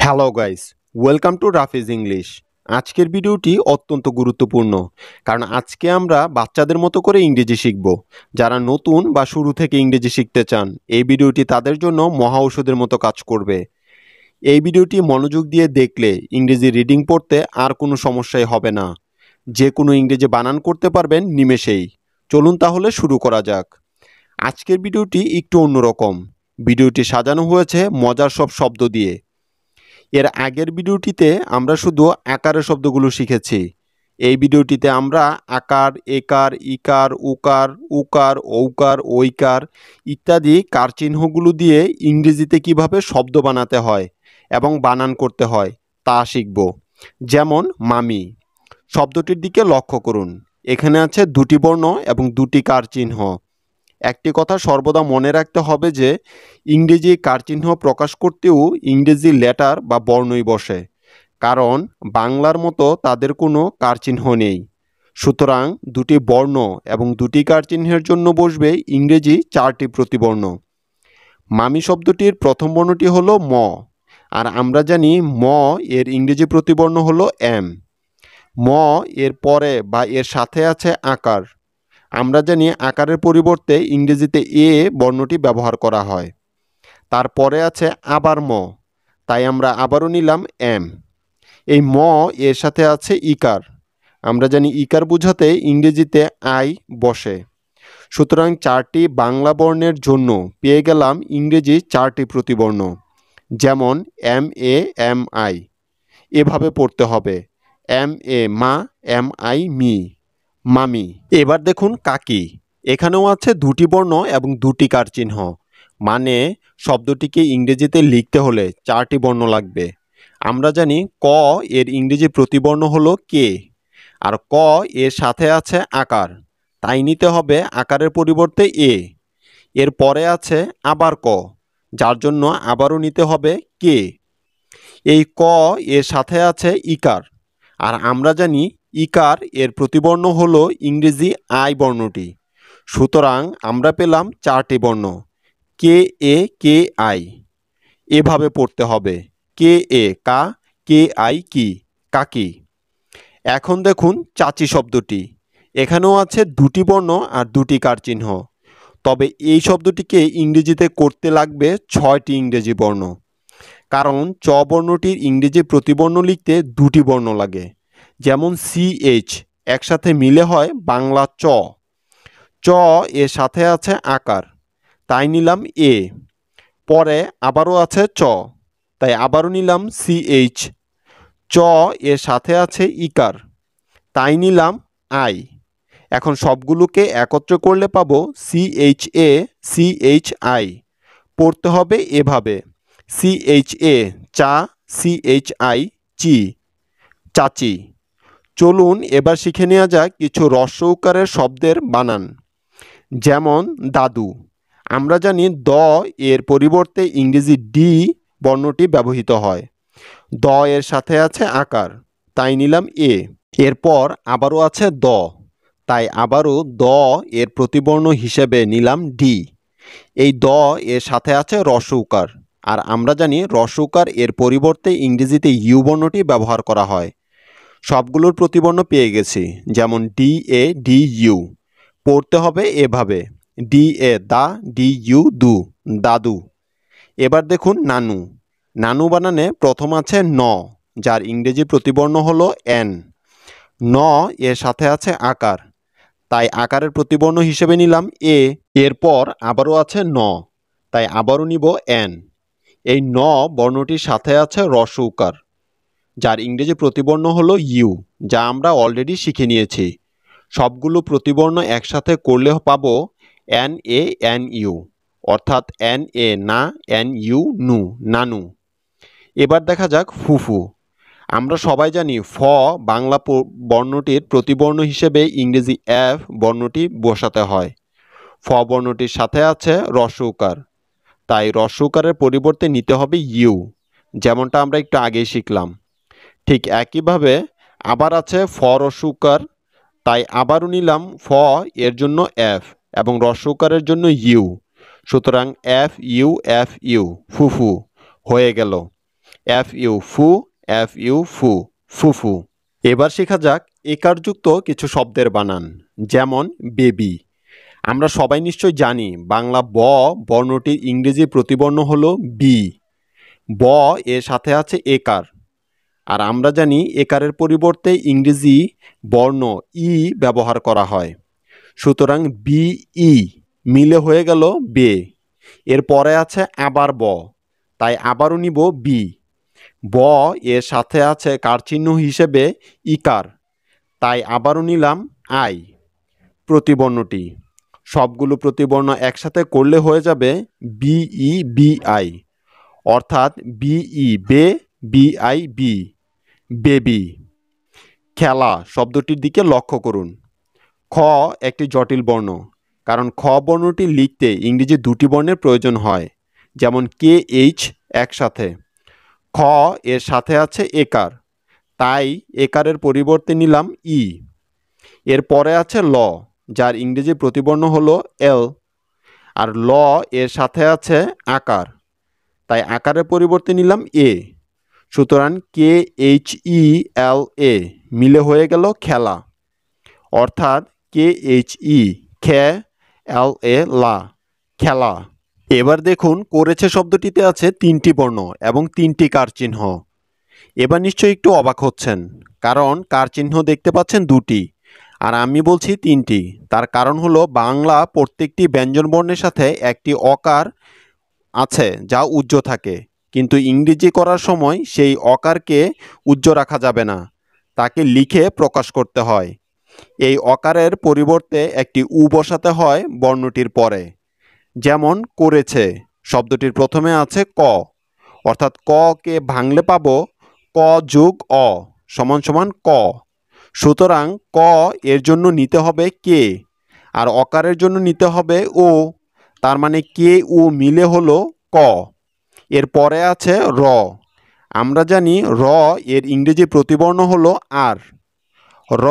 Hello guys, welcome to Rafiz English. আজকের ভিডিওটি অত্যন্ত গুরুত্বপূর্ণ, কারণ আজকে আমরা বাচ্চাদের মতো করে ইংরেজি শিখব। যারা নতুন বা শুরু থেকে ইংরেজি শিখতে চান, এই ভিডিওটি তাদের জন্য মহা ঔষধের মতো কাজ করবে। এই ভিডিওটি মনোযোগ দিয়ে দেখলে ইংরেজি রিডিং পড়তে আর কোনো সমস্যাই হবে না। যে কোনো ইংরেজি বানান করতে পারবেন নিমেষেই। চলুন তাহলে শুরু করা যাক। আজকের ভিডিওটি একটু অন্যরকম। ভিডিওটি সাজানো হয়েছে মজার সব শব্দ দিয়ে। এর আগের ভিডিওটিতে আমরা শুধু আকারের শব্দগুলো শিখেছি। এই ভিডিওটিতে আমরা আকার, একার, ইকার, উকার, উকার, ঔকার, ঐকার ইত্যাদি কার চিহ্নগুলো দিয়ে ইংরেজিতে কিভাবে শব্দ বানাতে হয় এবং বানান করতে হয় তা শিখব। যেমন মামি শব্দটির দিকে লক্ষ্য করুন। এখানে আছে দুটি বর্ণ এবং দুটি কার চিহ্ন। একটি কথা সর্বদা মনে রাখতে হবে যে ইংরেজি কারচিহ্ন প্রকাশ করতেও ইংরেজি লেটার বা বর্ণই বসে, কারণ বাংলার মতো তাদের কোনো কারচিহ্ন নেই। সুতরাং দুটি বর্ণ এবং দুটি কারচিহ্নের জন্য বসবে ইংরেজি 4টি প্রতিবর্ণ। মামি শব্দটির প্রথম বর্ণটি হলো ম, আর আমরা জানি ম এর ইংরেজি প্রতিবর্ণ হলো এম। ম এর পরে বা এর সাথে আছে আকার। আমরা জানি আকারের পরিবর্তে ইংরেজিতে এ বর্ণটি ব্যবহার করা হয়। তারপরে আছে আবার ম, তাই আমরা আবারও নিলাম এম। এই ম এর সাথে আছে ইকার। আমরা জানি ইকার বোঝাতে ইংরেজিতে আই বসে। সুতরাং 4টি বাংলা বর্ণের জন্য পেয়ে গেলাম ইংরেজি 4টি প্রতিবর্ণ। যেমন এম এ এম আই, এভাবে পড়তে হবে। এম এ মা, এম আই মি, মামি। এবার দেখুন কাকি। এখানেও আছে দুটি বর্ণ এবং দুটি কার চিহ্ন, মানে শব্দটিকে ইংরেজিতে লিখতে হলে 4টি বর্ণ লাগবে। আমরা জানি ক এর ইংরেজি প্রতিবর্ণ হলো কে, আর ক এর সাথে আছে আকার, তাই নিতে হবে আকারের পরিবর্তে এ। এর পরে আছে আবার ক, যার জন্য আবারও নিতে হবে কে। এই ক এর সাথে আছে ইকার, আর আমরা জানি ইকার এর প্রতিবর্ণ হলো ইংরেজি আই বর্ণটি। সুতরাং আমরা পেলাম 4টি বর্ণ, কে এ কে আই। এভাবে পড়তে হবে, কে এ কা, কে আই কি, কাকি। এখন দেখুন চাচি শব্দটি। এখানেও আছে দুটি বর্ণ আর দুটি কার চিহ্ন, তবে এই শব্দটিকে ইংরেজিতে করতে লাগবে 6টি ইংরেজি বর্ণ, কারণ চ বর্ণটির ইংরেজি প্রতিবর্ণ লিখতে দুটি বর্ণ লাগে। যেমন CH একসাথে মিলে হয় বাংলা চ। চ এর সাথে আছে আকার, তাই নিলাম এ। পরে আবারও আছে চ, তাই আবারও নিলাম CH। চ এর সাথে আছে ইকার, তাই নিলাম আই। এখন সবগুলোকে একত্র করলে পাবো CHA CHI। পড়তে হবে এভাবে, CHA চা, CHI চি, চাচি। চলুন এবার শিখে নেওয়া যাক কিছু হ্রস্ব উকারের শব্দের বানান। যেমন দাদু। আমরা জানি দ এর পরিবর্তে ইংরেজি ডি বর্ণটি ব্যবহৃত হয়। দ এর সাথে আছে আকার, তাই নিলাম এ। এরপর আবারও আছে দ, তাই আবারও দ এর প্রতিবর্ণ হিসেবে নিলাম ডি। এই দ এর সাথে আছে হ্রস্ব উকার, আর আমরা জানি হ্রস্ব উকার এর পরিবর্তে ইংরেজিতে ইউ বর্ণটি ব্যবহার করা হয়। সবগুলোর প্রতিবর্ণ পেয়ে গেছি। যেমন ডি এ ডি ইউ। পড়তে হবে এভাবে, ডি এ দা, ডি ইউ দু, দাদু। এবার দেখুন নানু। নানু বানানে প্রথম আছে ন, যার ইংরেজি প্রতিবর্ণ হলো এন। ন এর সাথে আছে আকার, তাই আকারের প্রতিবর্ণ হিসেবে নিলাম এ। এরপর আবারও আছে ন, তাই আবারও নিব এন। এই ন বর্ণটির সাথে আছে হ্রস্ব উকার, যার ইংরেজি প্রতিবর্ণ হলো ইউ, যা আমরা অলরেডি শিখে নিয়েছি। সবগুলো প্রতিবর্ণ একসাথে করলে পাবো এন এ এন ইউ, অর্থাৎ এন এ না, এন ইউ নু, নানু। এবার দেখা যাক ফুফু। আমরা সবাই জানি ফ বাংলা বর্ণটির প্রতিবর্ণ হিসেবে ইংরেজি এফ বর্ণটি বসাতে হয়। ফ বর্ণটির সাথে আছে হ্রস্ব উকার, তাই হ্রস্ব উকারের পরিবর্তে নিতে হবে ইউ, যেমনটা আমরা একটু আগেই শিখলাম। ঠিক একইভাবে আবার আছে ফ হ্রস্ব উকার, তাই আবারও নিলাম ফ এর জন্য এফ এবং হ্রস্ব উকারের জন্য ইউ। সুতরাং এফ ইউ ফুফু হয়ে গেল। এফ ইউ ফু, এফ ইউ ফু, ফুফু। এবার শেখা যাক একারযুক্ত কিছু শব্দের বানান, যেমন বেবি। আমরা সবাই নিশ্চয় জানি বাংলা ব বর্ণটির ইংরেজি প্রতিবর্ণ হলো বি। ব এর সাথে আছে একার। আর আমরা জানি একারের পরিবর্তে ইংরেজি বর্ণ ই ব্যবহার করা হয়। সুতরাং বি ই মিলে হয়ে গেল বে। এর পরে আছে আবার ব, তাই আবারও নিব বি। ব এর সাথে আছে কার চিহ্ন হিসেবে ইকার, তাই আবারও নিলাম আই। প্রতিবর্ণটি সবগুলো প্রতিবর্ণ একসাথে করলে হয়ে যাবে বিই বি আই, অর্থাৎ বিই বে, বি আই বি, বেবি। খেলা শব্দটির দিকে লক্ষ্য করুন। খ একটি জটিল বর্ণ, কারণ খ বর্ণটি লিখতে ইংরেজি দুটি বর্ণের প্রয়োজন হয়, যেমন কে এইচ একসাথে। খ এর সাথে আছে একার, তাই একারের পরিবর্তে নিলাম ই। এর পরে আছে ল, যার ইংরেজি প্রতিবর্ণ হলো এল। আর ল এর সাথে আছে আকার, তাই আকারের পরিবর্তে নিলাম এ। সুতরাং কে এইচ ই এল এ মিলে হয়ে গেল খেলা, অর্থাৎ কে এইচ ই খে, এল এ লা, খেলা। এবার দেখুন করেছে শব্দটিতে আছে তিনটি বর্ণ এবং তিনটি কার চিহ্ন। এবার নিশ্চয়ই একটু অবাক হচ্ছেন, কারণ কার চিহ্ন দেখতে পাচ্ছেন দুটি, আর আমি বলছি তিনটি। তার কারণ হলো বাংলা প্রত্যেকটি ব্যঞ্জনবর্ণের সাথে একটি অকার আছে যা উজ্জ্ব থাকে, কিন্তু ইংরেজি করার সময় সেই অকারকে উজ্জ্ব রাখা যাবে না, তাকে লিখে প্রকাশ করতে হয়। এই অকারের পরিবর্তে একটি উ বসাতে হয় বর্ণটির পরে। যেমন করেছে শব্দটির প্রথমে আছে ক, অর্থাৎ ক কে ভাঙলে পাবো ক যোগ অ সমান সমান ক। সুতরাং ক এর জন্য নিতে হবে কে, আর অকারের জন্য নিতে হবে ও, তার মানে কে ও মিলে হলো ক। এর পরে আছে র। আমরা জানি র এর ইংরেজি প্রতিবর্ণ হলো আর। র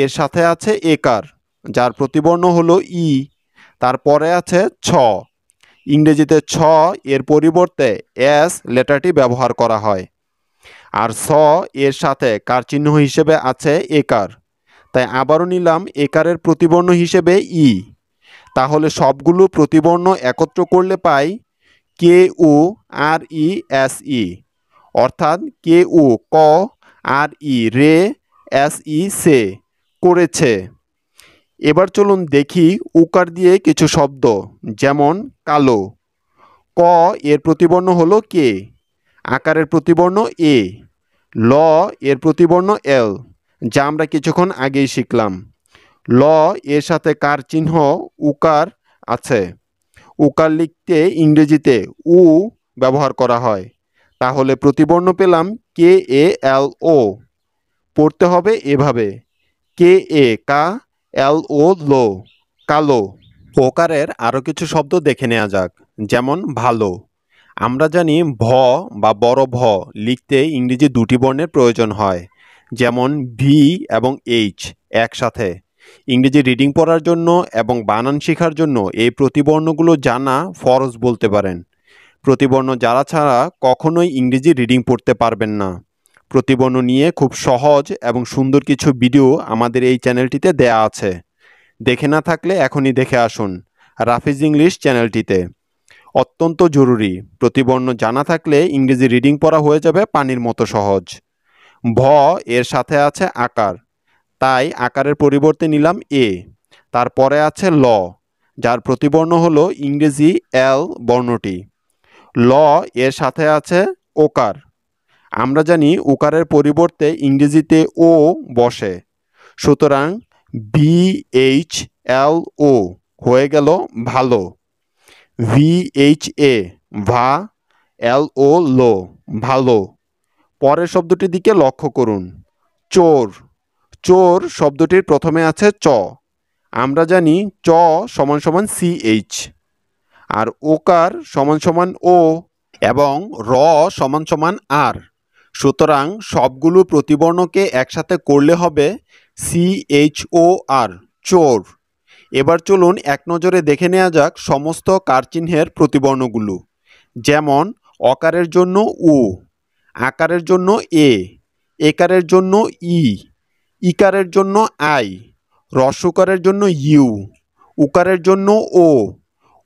এর সাথে আছে একার, যার প্রতিবর্ণ হলো ই। তারপরে আছে ছ। ইংরেজিতে ছ এর পরিবর্তে এস লেটারটি ব্যবহার করা হয়। আর স এর সাথে কার চিহ্ন হিসেবে আছে একার, তাই আবারও নিলাম একারের প্রতিবর্ণ হিসেবে ই। তাহলে সবগুলো প্রতিবর্ণ একত্র করলে পাই কে ও আর ই এস ই, অর্থাৎ কে ও ক, আর ই রে, এস ই সে, করেছে। এবার চলুন দেখি উকার দিয়ে কিছু শব্দ, যেমন কালো। ক এর প্রতিবর্ণ হলো কে, আকারের প্রতিবর্ণ এ, ল এর প্রতিবর্ণ এল, যা আমরা কিছুক্ষণ আগেই শিখলাম। ল এর সাথে কার চিহ্ন উকার আছে। উকার লিখতে ইংরেজিতে উ ব্যবহার করা হয়, তাহলে প্রতিবর্ণ পেলাম কে এ এল ও। পড়তে হবে এভাবে, কে এ কা, এল ও লো, কালো। ওকারের আরও কিছু শব্দ দেখে নেওয়া যাক, যেমন ভালো। আমরা জানি ভ বা বড় ভ লিখতে ইংরেজি দুটি বর্ণের প্রয়োজন হয়, যেমন ভি এবং এইচ একসাথে। ইংরেজি রিডিং পড়ার জন্য এবং বানান শেখার জন্য এই প্রতিবর্ণগুলো জানা ফরজ বলতে পারেন। প্রতিবর্ণ জানা ছাড়া কখনোই ইংরেজি রিডিং পড়তে পারবেন না। প্রতিবর্ণ নিয়ে খুব সহজ এবং সুন্দর কিছু ভিডিও আমাদের এই চ্যানেলটিতে দেয়া আছে, দেখে না থাকলে এখনই দেখে আসুন রাফিজ ইংলিশ চ্যানেলটিতে। অত্যন্ত জরুরি, প্রতিবর্ণ জানা থাকলে ইংরেজি রিডিং পড়া হয়ে যাবে পানির মতো সহজ। ভ এর সাথে আছে আকার, তাই আকারের পরিবর্তে নিলাম এ। তারপরে আছে ল, যার প্রতিবর্ণ হলো ইংরেজি এল বর্ণটি। ল এর সাথে আছে ওকার। আমরা জানি উকারের পরিবর্তে ইংরেজিতে ও বসে, সুতরাং বি এইচ এল ও হয়ে গেল ভালো। ভি এইচ এ ভা, এল ও লো, ভালো। পরের শব্দটির দিকে লক্ষ্য করুন, চোর। চোর শব্দটির প্রথমে আছে চ। আমরা জানি চ সমান সমান সি এইচ, আর ওকার সমান সমান ও, এবং র সমান সমান আর। সুতরাং সবগুলো প্রতিবর্ণকে একসাথে করলে হবে সি এইচ ও আর, চোর। এবার চলুন এক নজরে দেখে নেওয়া যাক সমস্ত কার চিহ্নের প্রতিবর্ণগুলো। যেমন অকারের জন্য উ, আকারের জন্য এ, একারের জন্য ই, ইকারের জন্য আই, হ্রস্বকারের জন্য ইউ, উকারের জন্য ও,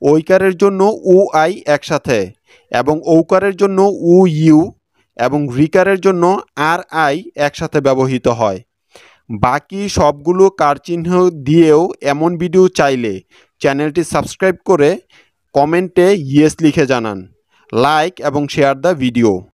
ঐকারের জন্য উ আই একসাথে এবং ঔকারের জন্য উ ইউ এবং রিকারের জন্য আর আই একসাথে ব্যবহৃত হয়। বাকি সবগুলো কারচিহ্ন দিয়েও এমন ভিডিও চাইলে চ্যানেলটি সাবস্ক্রাইব করে কমেন্টে ইয়েস লিখে জানান। লাইক এবং শেয়ার দ্য ভিডিও।